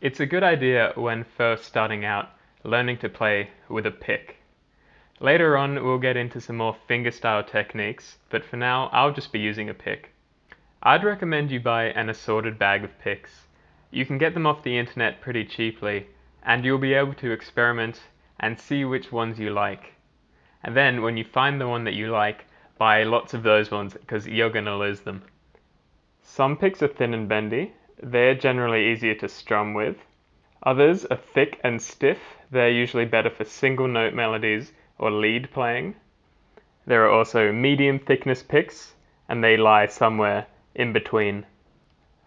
It's a good idea when first starting out learning to play with a pick. Later on we'll get into some more fingerstyle techniques, but for now I'll just be using a pick. I'd recommend you buy an assorted bag of picks. You can get them off the internet pretty cheaply, and you'll be able to experiment and see which ones you like. And then when you find the one that you like, buy lots of those ones because you're going to lose them. Some picks are thin and bendy. They're generally easier to strum with. Others are thick and stiff. They're usually better for single note melodies or lead playing. There are also medium thickness picks, and they lie somewhere in between.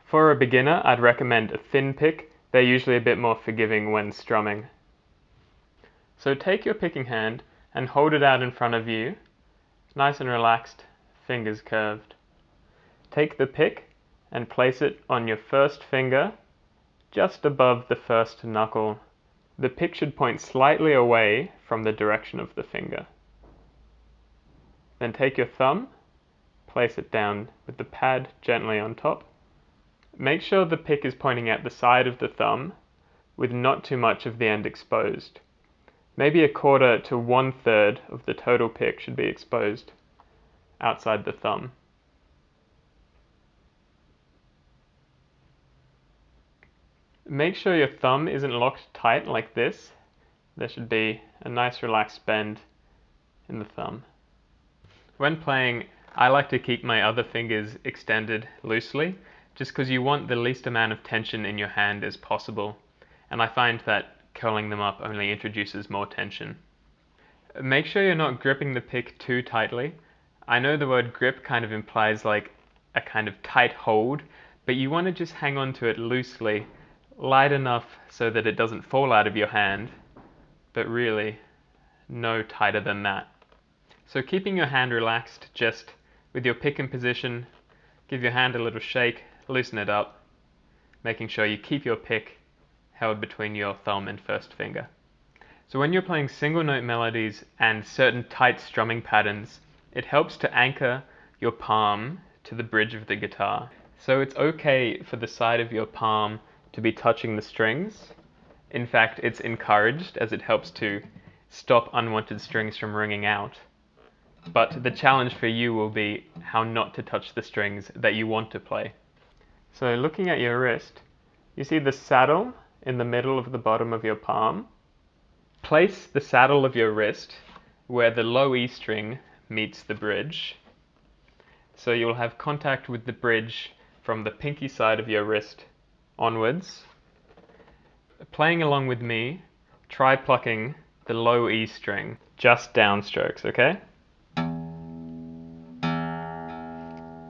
For a beginner, I'd recommend a thin pick. They're usually a bit more forgiving when strumming. So take your picking hand and hold it out in front of you, nice and relaxed, fingers curved. Take the pick and place it on your first finger, just above the first knuckle. The pick should point slightly away from the direction of the finger. Then take your thumb, place it down with the pad gently on top. Make sure the pick is pointing at the side of the thumb, with not too much of the end exposed. Maybe 1/4 to 1/3 of the total pick should be exposed outside the thumb. Make sure your thumb isn't locked tight like this. There should be a nice relaxed bend in the thumb. When playing, I like to keep my other fingers extended loosely, just because you want the least amount of tension in your hand as possible, and I find that curling them up only introduces more tension. Make sure you're not gripping the pick too tightly. I know the word grip kind of implies like a kind of tight hold, but you want to just hang on to it loosely, light enough so that it doesn't fall out of your hand, but really no tighter than that. So keeping your hand relaxed, just with your pick in position, give your hand a little shake, loosen it up, making sure you keep your pick held between your thumb and first finger. So when you're playing single note melodies and certain tight strumming patterns, it helps to anchor your palm to the bridge of the guitar. So it's okay for the side of your palm to be touching the strings. In fact, it's encouraged as it helps to stop unwanted strings from ringing out. But the challenge for you will be how not to touch the strings that you want to play. So looking at your wrist, you see the saddle in the middle of the bottom of your palm. Place the saddle of your wrist where the low E string meets the bridge. So you'll have contact with the bridge from the pinky side of your wrist onwards. Playing along with me, try plucking the low E string, just downstrokes, okay?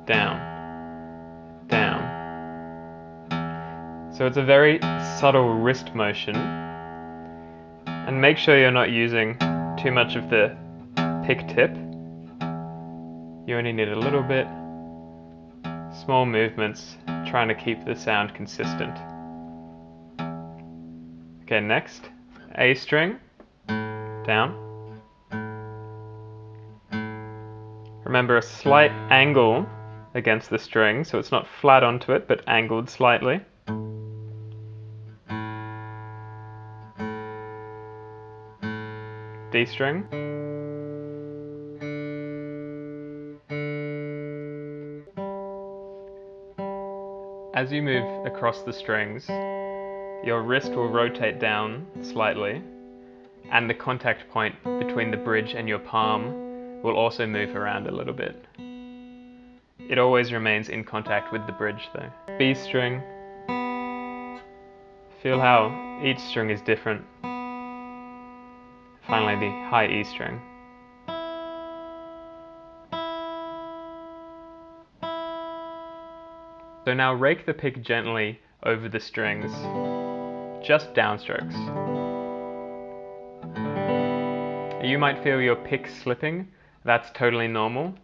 Down, down. So it's a very subtle wrist motion, and make sure you're not using too much of the pick tip. You only need a little bit, small movements, trying to keep the sound consistent. Okay, next, A string, down. Remember a slight angle against the string, so it's not flat onto it, but angled slightly. D string. As you move across the strings, your wrist will rotate down slightly, and the contact point between the bridge and your palm will also move around a little bit. It always remains in contact with the bridge though. B string. Feel how each string is different. Finally, the high E string. So now rake the pick gently over the strings, just downstrokes. You might feel your pick slipping. That's totally normal.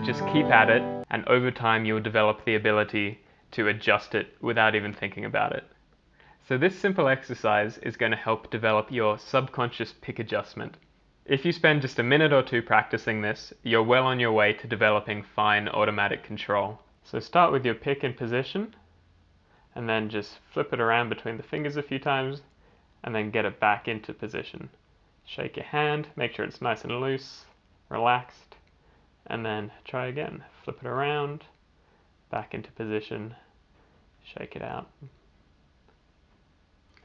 Just keep at it, and over time you'll develop the ability to adjust it without even thinking about it. So this simple exercise is going to help develop your subconscious pick adjustment. If you spend just a minute or two practicing this, you're well on your way to developing fine automatic control. So start with your pick in position, and then just flip it around between the fingers a few times, and then get it back into position. Shake your hand, make sure it's nice and loose, relaxed, and then try again. Flip it around, back into position, shake it out.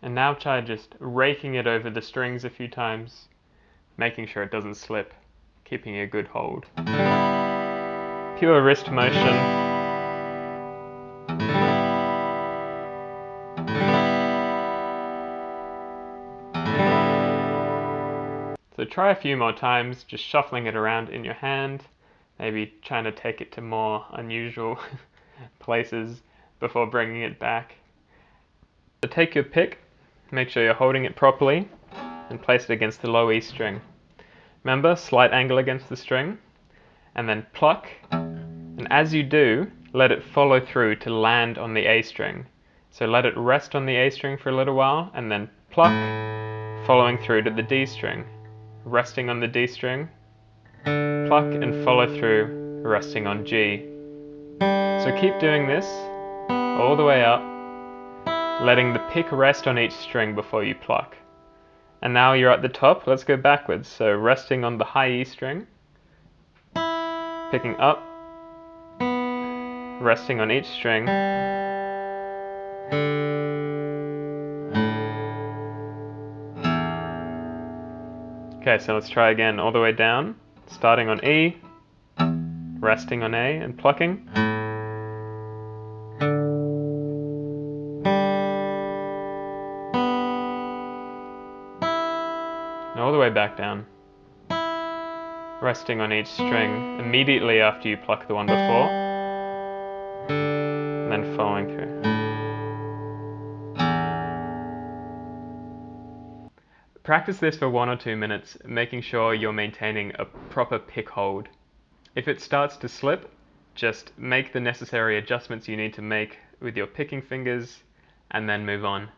And now try just raking it over the strings a few times, making sure it doesn't slip, keeping a good hold. Pure wrist motion. So try a few more times, just shuffling it around in your hand, maybe trying to take it to more unusual places before bringing it back. So take your pick, make sure you're holding it properly, and place it against the low E string. Remember, slight angle against the string, and then pluck, and as you do, let it follow through to land on the A string. So let it rest on the A string for a little while, and then pluck, following through to the D string. Resting on the D string, pluck and follow through, resting on G. So keep doing this all the way up, letting the pick rest on each string before you pluck. And now you're at the top, let's go backwards. So resting on the high E string, picking up, resting on each string, okay, so let's try again all the way down, starting on E, resting on A and plucking. And all the way back down, resting on each string immediately after you pluck the one before, and then following through. Practice this for 1 or 2 minutes, making sure you're maintaining a proper pick hold. If it starts to slip, just make the necessary adjustments you need to make with your picking fingers, and then move on.